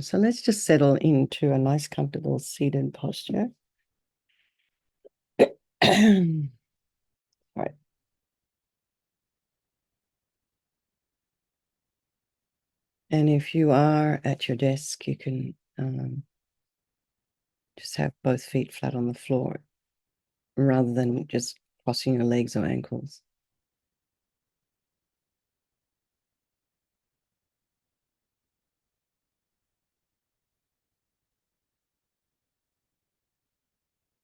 So let's just settle into a nice, comfortable seated posture. All right. And if you are at your desk, you can just have both feet flat on the floor rather than just crossing your legs or ankles.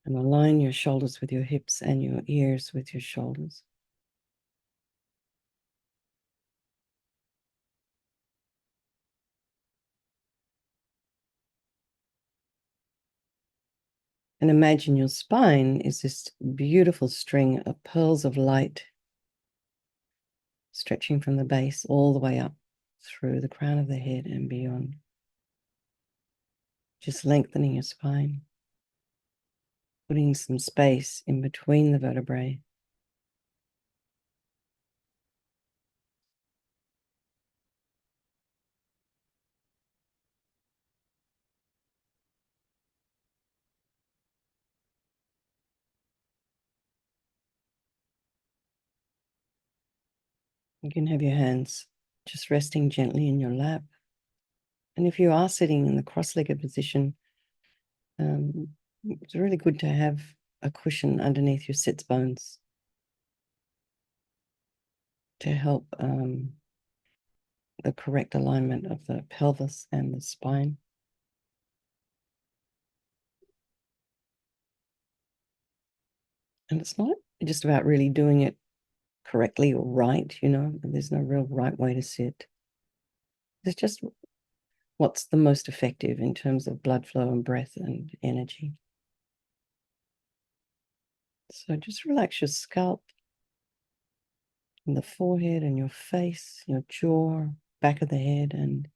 And align your shoulders with your hips and your ears with your shoulders. And imagine your spine is this beautiful string of pearls of light stretching from the base all the way up through the crown of the head and beyond. Just lengthening your spine, putting some space in between the vertebrae. You can have your hands just resting gently in your lap. And if you are sitting in the cross-legged position, it's really good to have a cushion underneath your sits bones to help the correct alignment of the pelvis and the spine. And it's not just about really doing it correctly or right, there's no real right way to sit. It's just what's the most effective in terms of blood flow and breath and energy. So just relax your scalp and the forehead and your face, your jaw, back of the head, and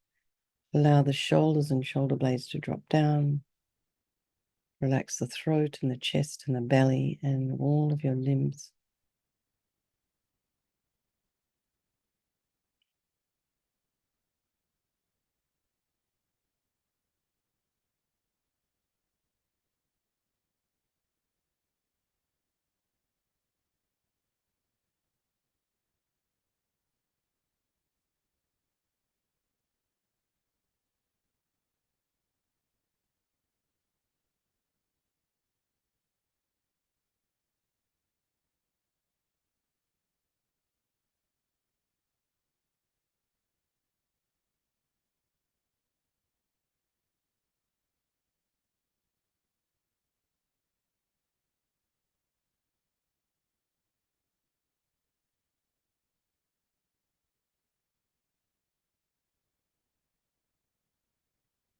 allow the shoulders and shoulder blades to drop down. Relax the throat and the chest and the belly and all of your limbs.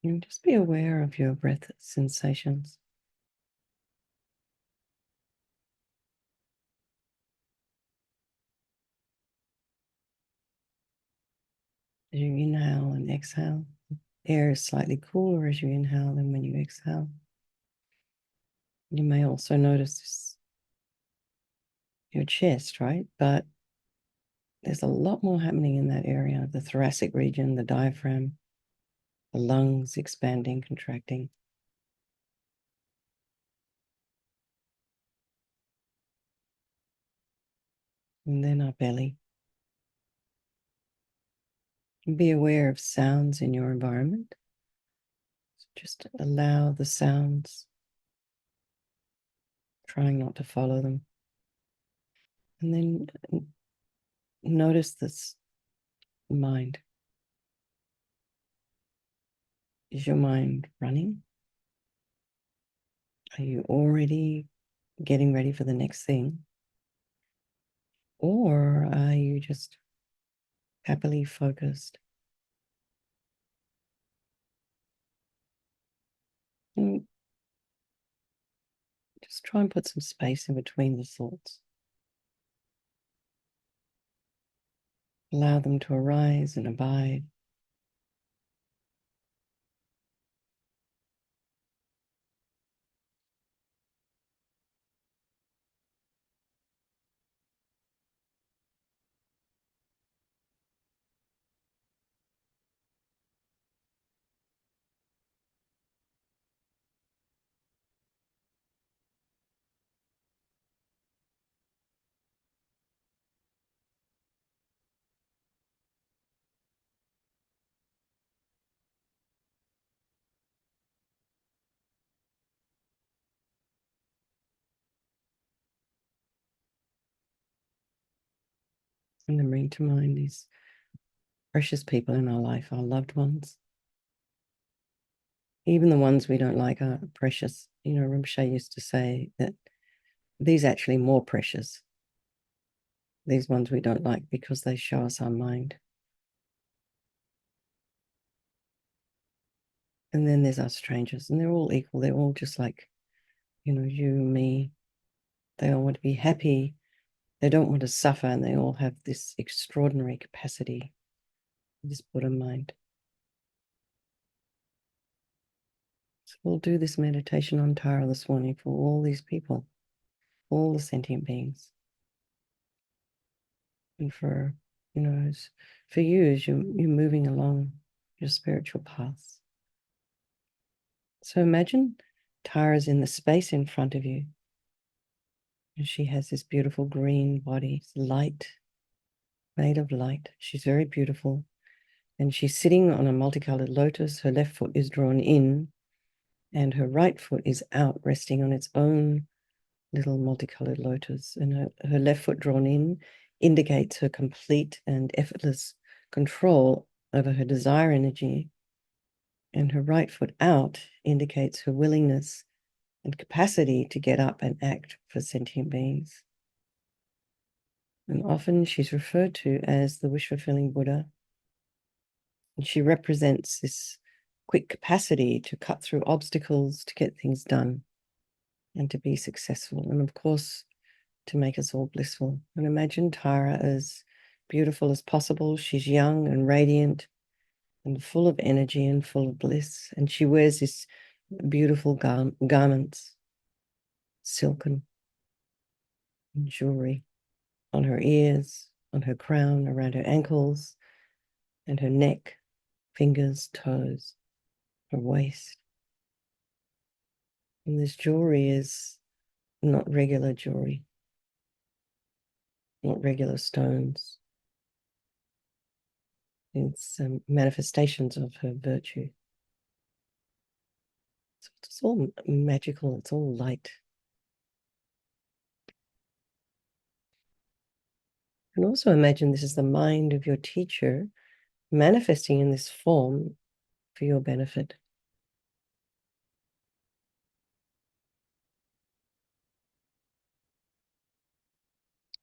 And just be aware of your breath sensations. As you inhale and exhale, air is slightly cooler as you inhale than when you exhale. You may also notice your chest, right? But there's a lot more happening in that area, the thoracic region, the diaphragm, the lungs expanding, contracting. And then our belly. Be aware of sounds in your environment. So just allow the sounds, trying not to follow them. And then notice this mind. Is your mind running? Are you already getting ready for the next thing? Or are you just happily focused? And just try and put some space in between the thoughts. Allow them to arise and abide. And then bring to mind these precious people in our life, our loved ones. Even the ones we don't like are precious. Rinpoche used to say that these are actually more precious, these ones we don't like, because they show us our mind. And then there's our strangers, and they're all equal. They're all just like, you and me. They all want to be happy. They don't want to suffer, and they all have this extraordinary capacity, this Buddha mind. So we'll do this meditation on Tara this morning for all these people, all the sentient beings. And for you as you're moving along your spiritual paths. So imagine Tara's in the space in front of you, and she has this beautiful green body, light, made of light. She's very beautiful, and she's sitting on a multicolored lotus. Her left foot is drawn in, and her right foot is out, resting on its own little multicolored lotus. And her left foot drawn in indicates her complete and effortless control over her desire energy, and her right foot out indicates her willingness and capacity to get up and act for sentient beings. And often she's referred to as the wish-fulfilling Buddha. And she represents this quick capacity to cut through obstacles, to get things done, and to be successful. And of course, to make us all blissful. And imagine Tara as beautiful as possible. She's young and radiant and full of energy and full of bliss. And she wears this beautiful garments, silken and jewelry on her ears, on her crown, around her ankles, and her neck, fingers, toes, her waist. And this jewelry is not regular jewelry, not regular stones. It's manifestations of her virtue. So it's all magical, it's all light. And also imagine this is the mind of your teacher manifesting in this form for your benefit.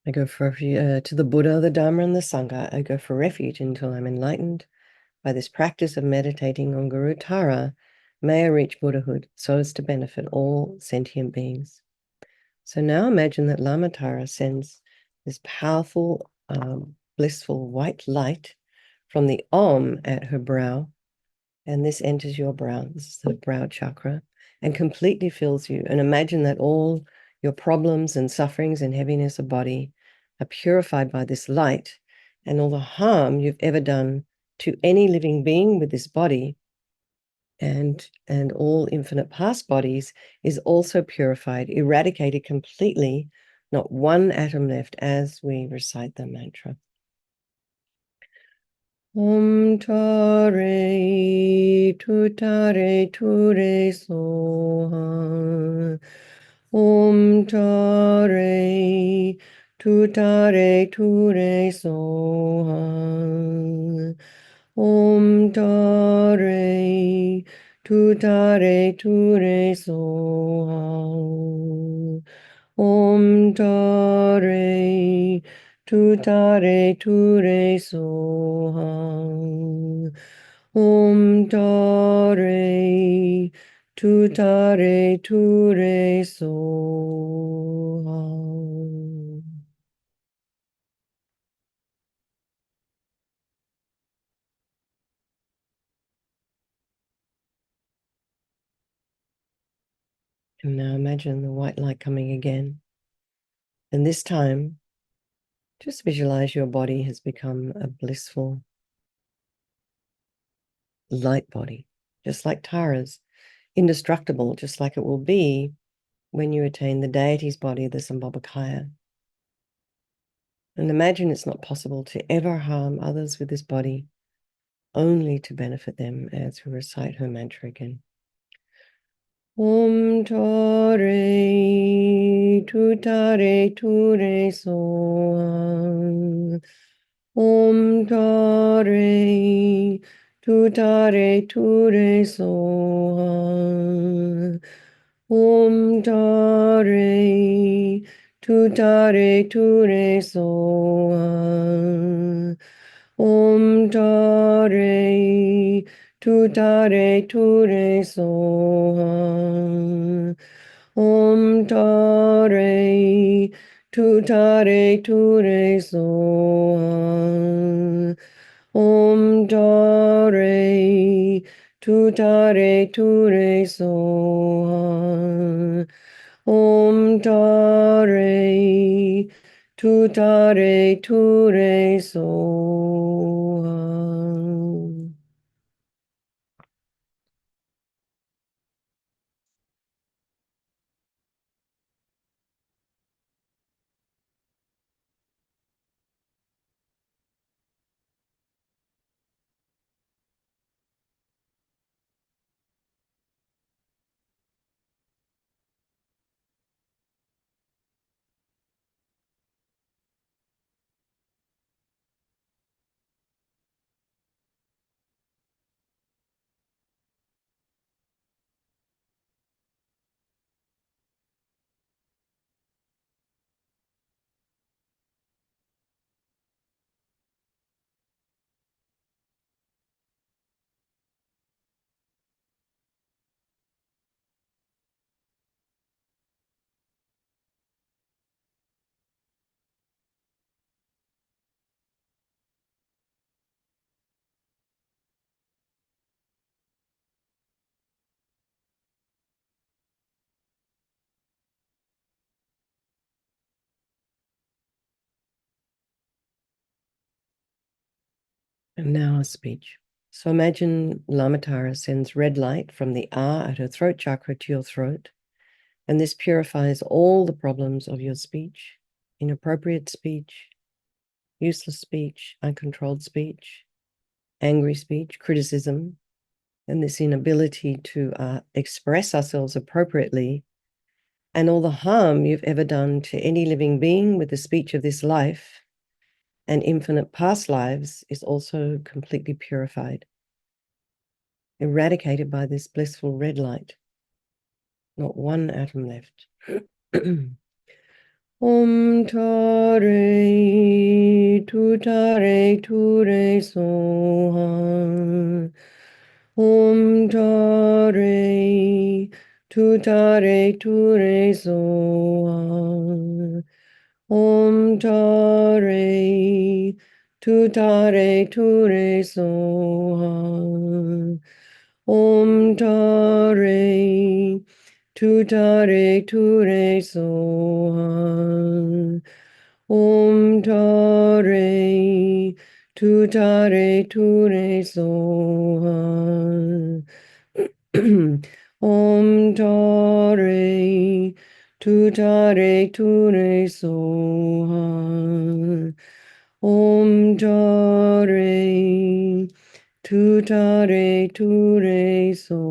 I go for to the Buddha, the Dharma, and the Sangha. I go for refuge until I'm enlightened. By this practice of meditating on Guru Tara, may I reach Buddhahood so as to benefit all sentient beings. So now imagine that Lama Tara sends this powerful, blissful white light from the Om at her brow, and this enters your brow. This is the brow chakra, and completely fills you. And imagine that all your problems and sufferings and heaviness of body are purified by this light, and all the harm you've ever done to any living being with this body and all infinite past bodies is also purified, eradicated completely, not one atom left, as we recite the mantra. Om tare tutare ture soha. Om tare tutare ture soha. Om tare tutare ture soha. Om tare tutare ture soha. Om tare tutare ture soha. And now imagine the white light coming again. And this time, just visualize your body has become a blissful light body, just like Tara's, indestructible, just like it will be when you attain the deity's body, the Sambhogakaya. And imagine it's not possible to ever harm others with this body, only to benefit them, as we recite her mantra again. Om tare tutare ture soha. Om Tare Tutare Ture Soha. Om Tare Tutare Ture Soha. Om Tare Tutare Ture Soha. Om Tare Tutare Ture Soha. Om Tare Tutare Ture Soha. Om Tare Tutare Ture Soha. And now a speech. So imagine Lamatara sends red light from the R at her throat chakra to your throat, and this purifies all the problems of your speech, inappropriate speech, useless speech, uncontrolled speech, angry speech, criticism, and this inability to express ourselves appropriately, and all the harm you've ever done to any living being with the speech of this life and infinite past lives is also completely purified, eradicated by this blissful red light. Not one atom left. Om Tare Tutare Ture Soha. Om Tare Tutare Ture Soha. Om Tare Tutare Ture Soha. Om Tare Tutare Ture Soha. Om Tare Tutare Ture Soha. Om Tare Tutare Ture Soha. Om Tare Tutare Ture Soha.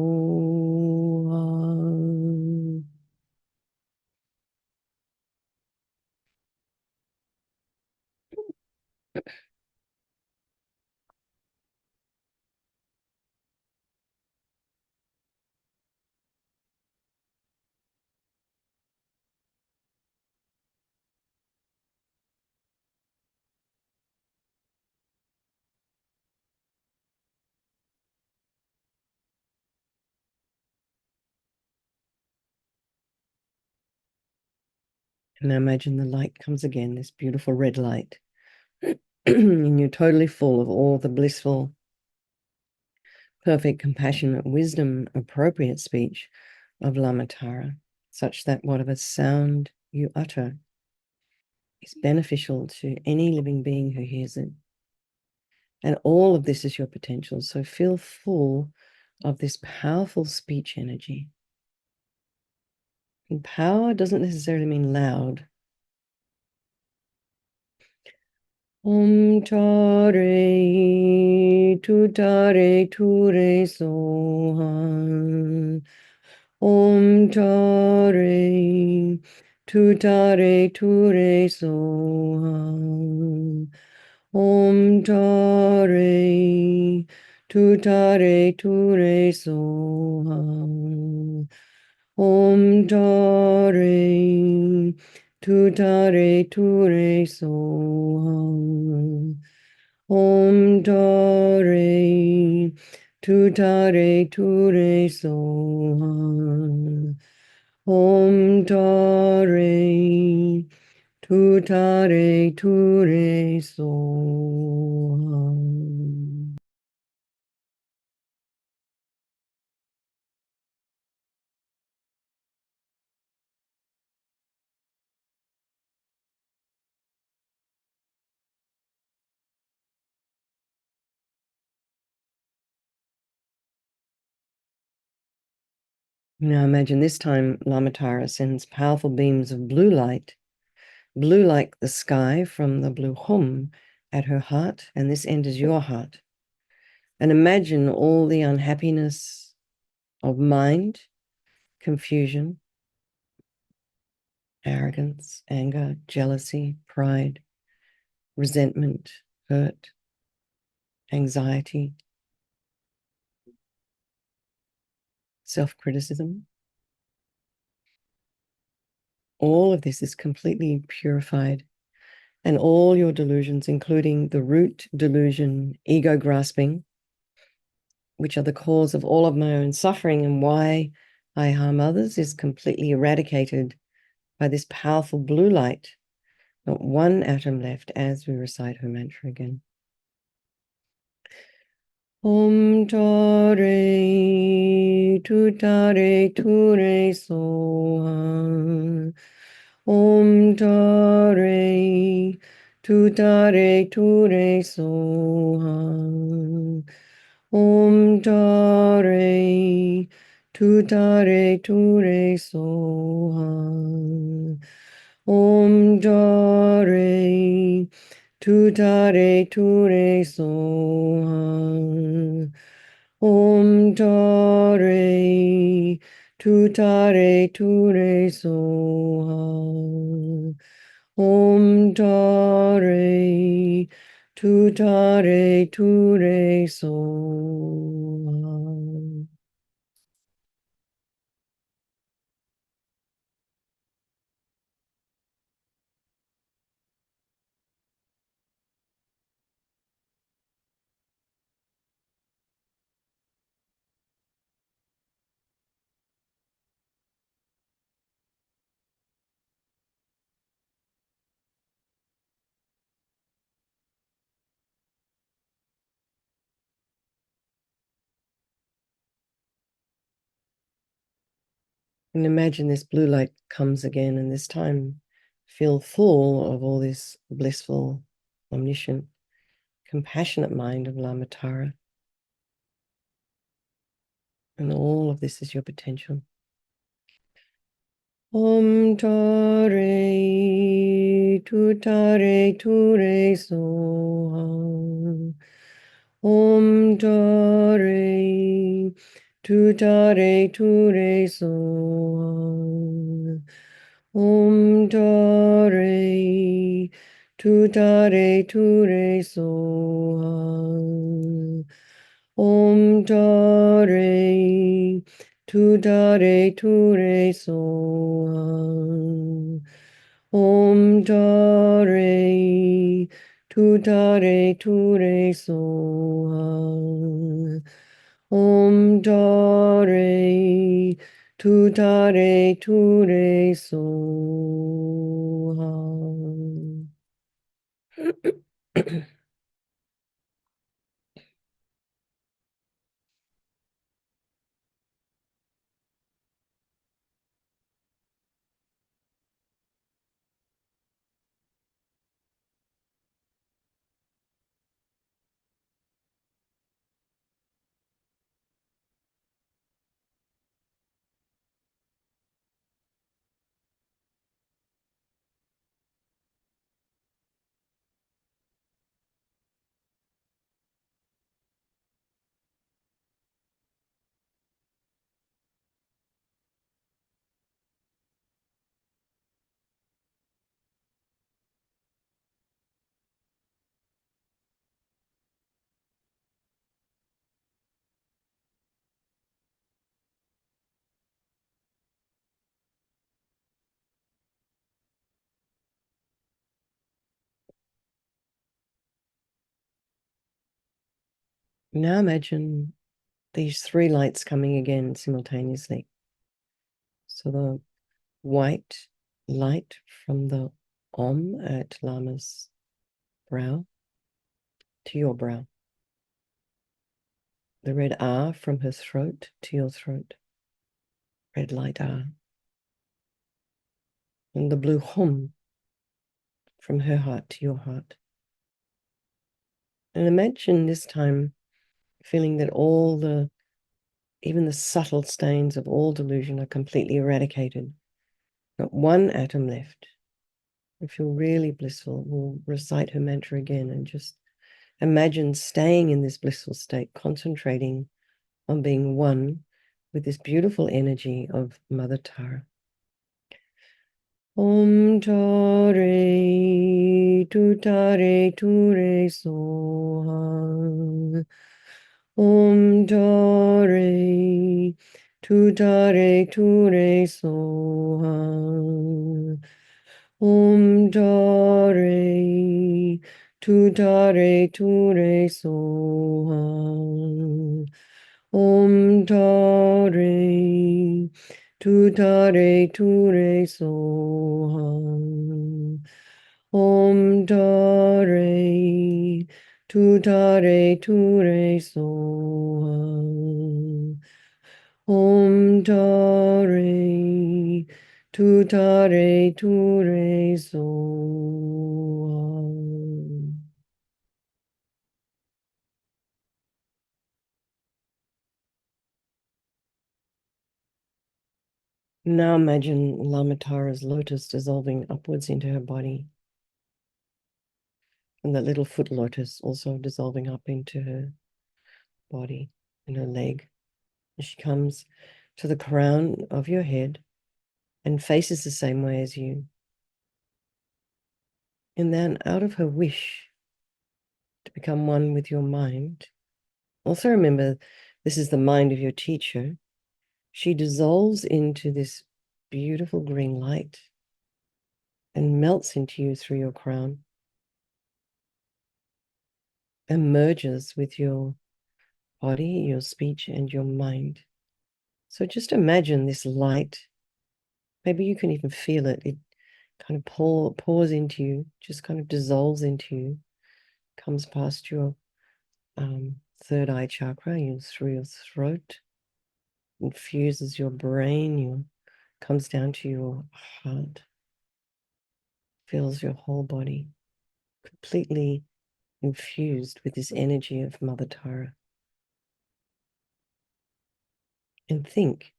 And now imagine the light comes again, this beautiful red light. And you're totally full of all the blissful, perfect, compassionate wisdom, appropriate speech of Lamatara, such that whatever sound you utter is beneficial to any living being who hears it. And all of this is your potential. So feel full of this powerful speech energy. And power doesn't necessarily mean loud. Om Tare Tutare Ture Soha. Om Tare Tutare Ture Soha. Om tare, tutare, ture soham. Om tare, tutare, ture soham. Om tare, tutare, ture soham. Om tare, tutare, ture soham. Now imagine this time Lamatara sends powerful beams of blue light, blue like the sky from the blue home, at her heart, and this enters your heart. And imagine all the unhappiness of mind, confusion, arrogance, anger, jealousy, pride, resentment, hurt, anxiety, self-criticism. All of this is completely purified, and all your delusions, including the root delusion, ego grasping, which are the cause of all of my own suffering and why I harm others, is completely eradicated by this powerful blue light. Not one atom left as we recite her mantra again. Om tare, tutare, ture soham. Om tare, tutare, ture soham. Om tare, tutare, ture soham. Om tare, tutare, ture soham. Om tare, tutare, ture soham. Om tare, tutare, ture soham. And imagine this blue light comes again, and this time feel full of all this blissful, omniscient, compassionate mind of Lamatara. And all of this is your potential. Om tare, tutare, ture soham. Om tare, tutare, ture soham. Om tare, tutare, ture soham. Om tare, tutare, ture soham. Om tare, tutare, ture soham. Om tare, tutare, ture soham. Now imagine these three lights coming again simultaneously. So the white light from the Om at Lama's brow to your brow. The red R from her throat to your throat. Red light R. And the blue Hum from her heart to your heart. And imagine this time feeling that even the subtle stains of all delusion are completely eradicated. Not one atom left. I feel really blissful. We'll recite her mantra again and just imagine staying in this blissful state, concentrating on being one with this beautiful energy of Mother Tara. Om Tare Tutare Ture Soha. Om Tare Tutare Ture Soha. Om Tare Tutare Ture Soha. Om Tare Tutare Ture Soha. Om Tare Tutare Ture Soha. Om Tare Tutare Ture Soha. Now imagine Lama Tara's lotus dissolving upwards into her body, and that little foot lotus also dissolving up into her body and her leg. And she comes to the crown of your head and faces the same way as you. And then out of her wish to become one with your mind, also remember this is the mind of your teacher, she dissolves into this beautiful green light and melts into you through your crown and merges with your body, your speech, and your mind. So just imagine this light. Maybe you can even feel it. It kind of pours into you, just kind of dissolves into you, comes past your third eye chakra, through your throat, infuses your brain, comes down to your heart, fills your whole body, completely infused with this energy of Mother Tara. And think,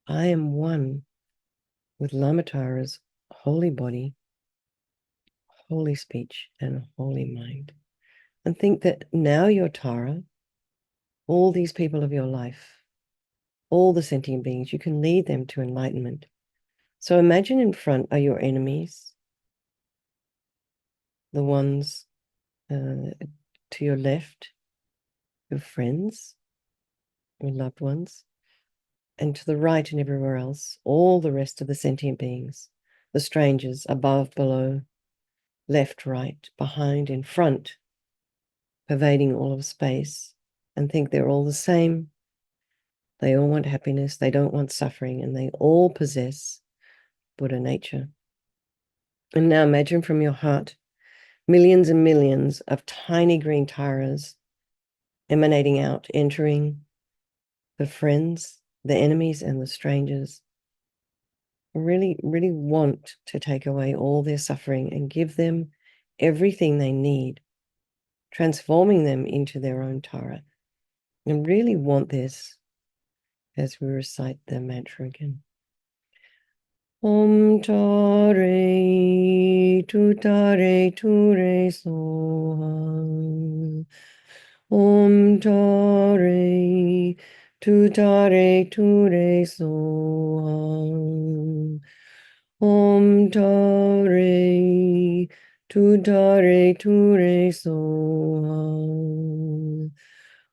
I am one with Lama Tara's holy body, holy speech, and holy mind. And think that now your Tara, all these people of your life, all the sentient beings, you can lead them to enlightenment. So imagine in front are your enemies, the ones to your left, your friends, your loved ones, and to the right and everywhere else, all the rest of the sentient beings, the strangers, above, below, left, right, behind, in front, pervading all of space, and think they're all the same. They all want happiness, they don't want suffering, and they all possess Buddha nature. And now imagine from your heart millions and millions of tiny green taras emanating out, entering the friends, the enemies, and the strangers. Really, really want to take away all their suffering and give them everything they need, transforming them into their own Tara. And really want this as we recite the mantra again. Om Tare Tutare Ture Soha. Om Tare Tutare Ture Soha. Om Tare Tutare Ture Soha.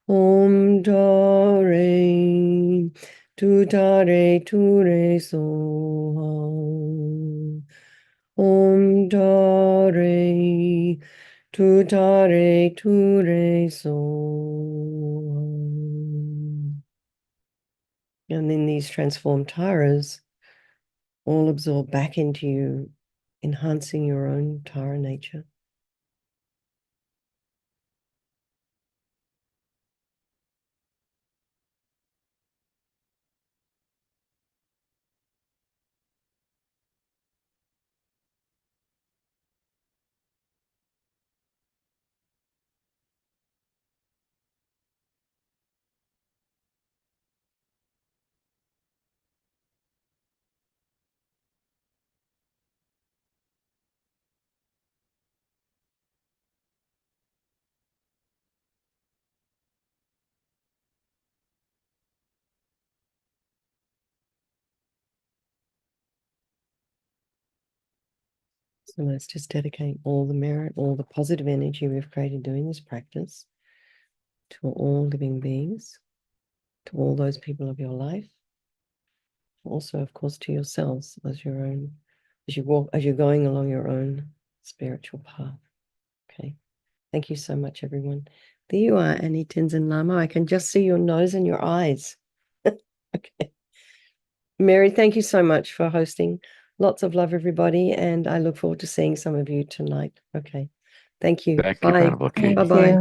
Om Tare Tutare Ture Soha. Om Tare Tutare ture so. And then these transformed taras all absorb back into you, enhancing your own tara nature. So let's just dedicate all the merit, all the positive energy we've created doing this practice to all living beings, to all those people of your life, also, of course, to yourselves as your own, as you walk, as you're going along your own spiritual path. Okay. Thank you so much, everyone. There you are, Annie Tenzin Lama. I can just see your nose and your eyes. Okay. Mary, thank you so much for hosting. Lots of love, everybody, and I look forward to seeing some of you tonight. Okay. Thank you. Thank you, Bye. Ven.Katy. Bye-bye.